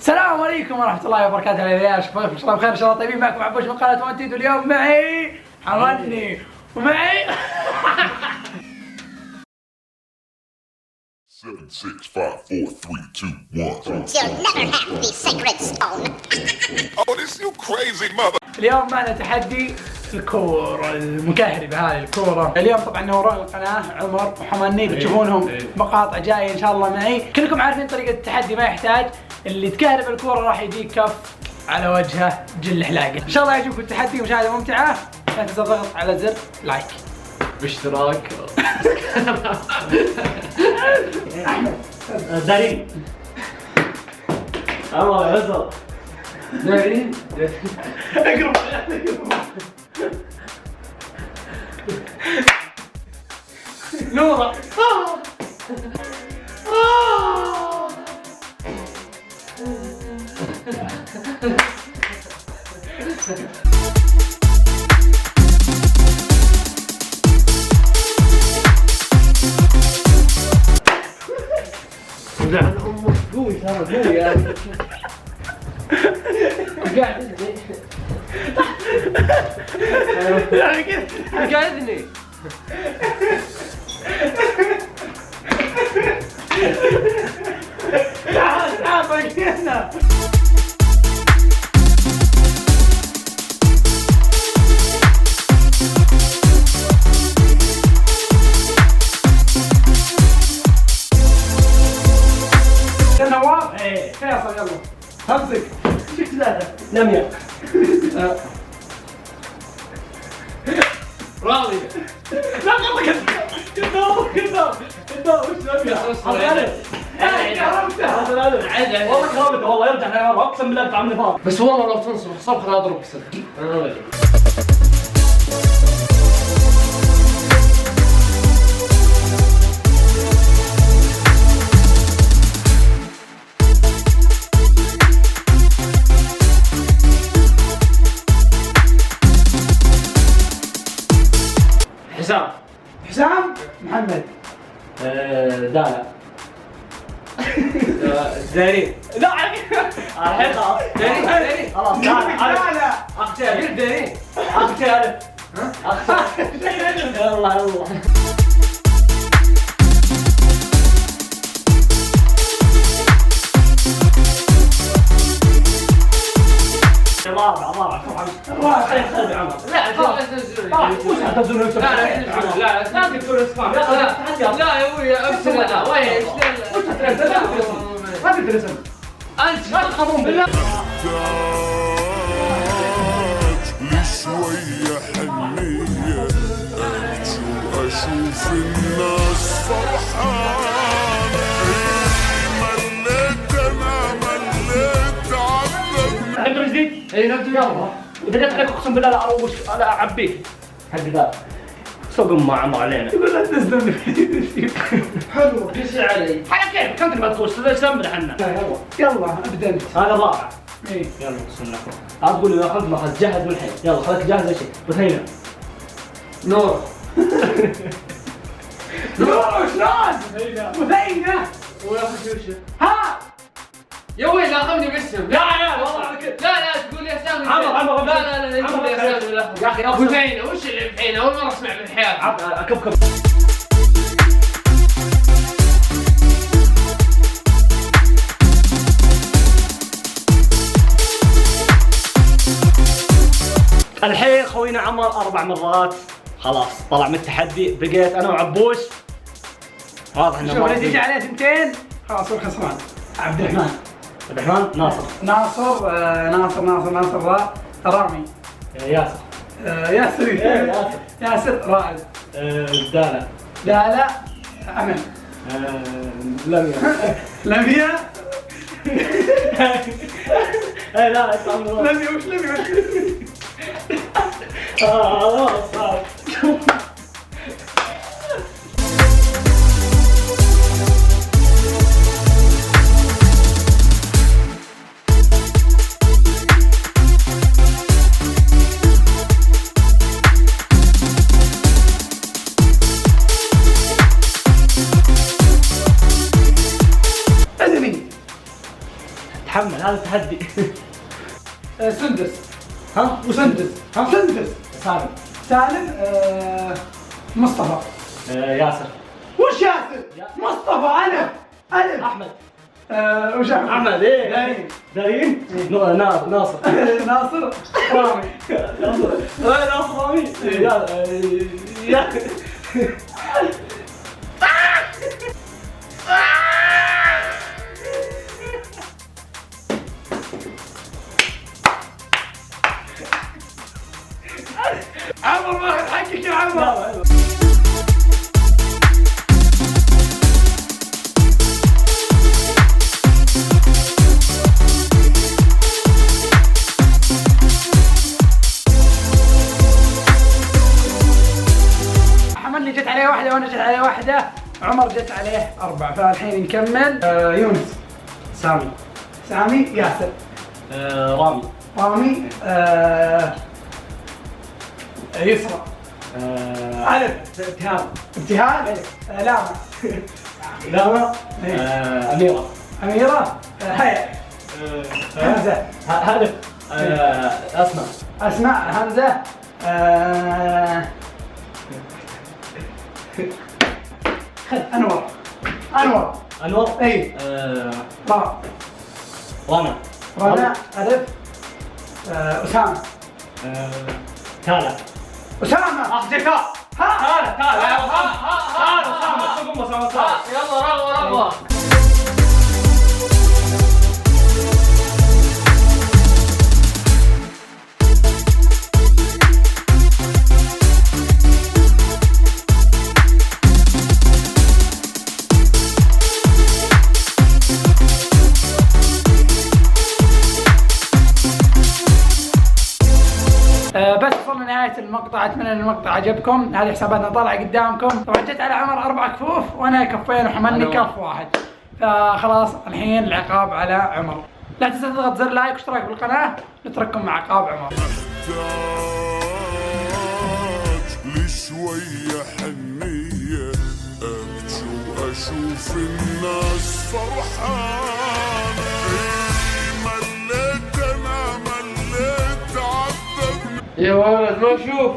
السلام عليكم ورحمة الله وبركاته. يا شباب ان شاء الله بخير، ان شاء الله طيبين. معكم عبوش من قناة وانتيد، واليوم معي حمدني ومعي 7, 6, 5, 4, 3, 2, 1. You'll never have the sacred stone. Oh, this you crazy mother. اليوم معنا تحدي الكورة المكهربة. هذه الكورة اليوم طبعا نوران القناة عمر وحماني بتشوفونهم مقاطع جاية ان شاء الله معي. كلكم عارفين طريقة التحدي، ما يحتاج. اللي تكهرب الكورة راح يجيك كف على وجهه جل حلاقه. ان شاء الله يعجبكم التحدي ومشاهدة ممتعة. لا تنسى الضغط على زر لايك باشتراك. احمد دارين الله يهزر دارين اقرب نورة. لعن امك قوي ترى قوي يعني قاعد يعني كذا قاعدني تعال تعال هنا. نواف فيصل يلا همسك. شفت ثلاثة نمية راضي. لا والله كذاب كذاب كذاب. وش نبي؟ والله كرامته والله يرجع لنا مرة اقسم بالله بتعمل نظام. بس والله لو تنصر صبح لا اضربك صدق. انا ما ادري. حسام حسام محمد دالا دارين. لا الحين خلاص دارين خلاص لا اختي دارين اختي الف اختي يلا يلا رابع لا تقول اسمع. لا يا ابوي ابشر. لا وين ما تقدر اسم انت ما تخافون بالله. لي شوية حنية أرجو أشوف الناس فرحانة. مليت أنا مليت عذبني. نبدا جديد. اي نبدا يلا. اذا جت عليك اقسم بالله لا اروش لا اعبيك حق ذا سوق ما عمر علينا. يقول لا تسلم. حلو قيس علي. على كيف كنت ما تخش ليش تمدح عنا. يلا ابدا انت. هذا الرابع. ايه يلا بسم الله. لا تقول لي اخذت ماخذ جهز من الحين. يلا خليك جاهز شيء بثينه نور. نور شلون؟ مثينة. ويا اخي وش ها يا ويل اخذني باسم. يا عيال والله على كذا. لا تقول لي اسامي. عمر لا تقول لي اسامي. يا اخي ابو زينه وش اللي بحين اول مره اسمع بالحياه. كبكب. الحين خوينا عمر 4 مرات خلاص طلع من التحدي. بقيت انا وعبوش. واضح انه شوف اللي تيجي عليه ثنتين خلاص هو خسران. عبد الرحمن عبد الرحمن ناصر ناصر رامي ياسر ياسر ياسر رائد دالا لا امل لميا لميا لا اسمع لميا وش لميا خلاص تحمل احمد هذا تحدي. سندس. ها سندس. سندس. سالم. سالم. مصطفى. ياسر. وش ياسر؟ مصطفى. ألف. احمد. وش أحمد؟ احمد ايه دارين. ناصر. ناصر. رامي. ناصر رامي. يا عمر ماخذ حقك يا عمر. حملني جت عليه واحدة وانا جت عليه واحدة، عمر جت عليه 4، فالحين نكمل. يونس. سامي. ياسر. رامي. يسرى. ألف. ابتهال. لاما. أميرة. هيا. همزة. هدف. أسماء. همزة. خذ. أنور. إي. رنا. ألف. أسامة. أسامة. أصدقاء. تعال يلا رغوة. بس وصلنا نهاية المقطع، اتمنى ان المقطع عجبكم. هذه حساباتنا طالعة قدامكم. طبعا جت على عمر 4 كفوف وانا كفين وحملني كف واحد، فخلاص الحين العقاب على عمر. لا تنسى تضغط زر لايك واشتراك بالقناة، نترككم مع عقاب عمر. محتاج لشوية حنية، أبكي وأشوف الناس فرحانة. مليت عذبني يا ولد ما اشوف.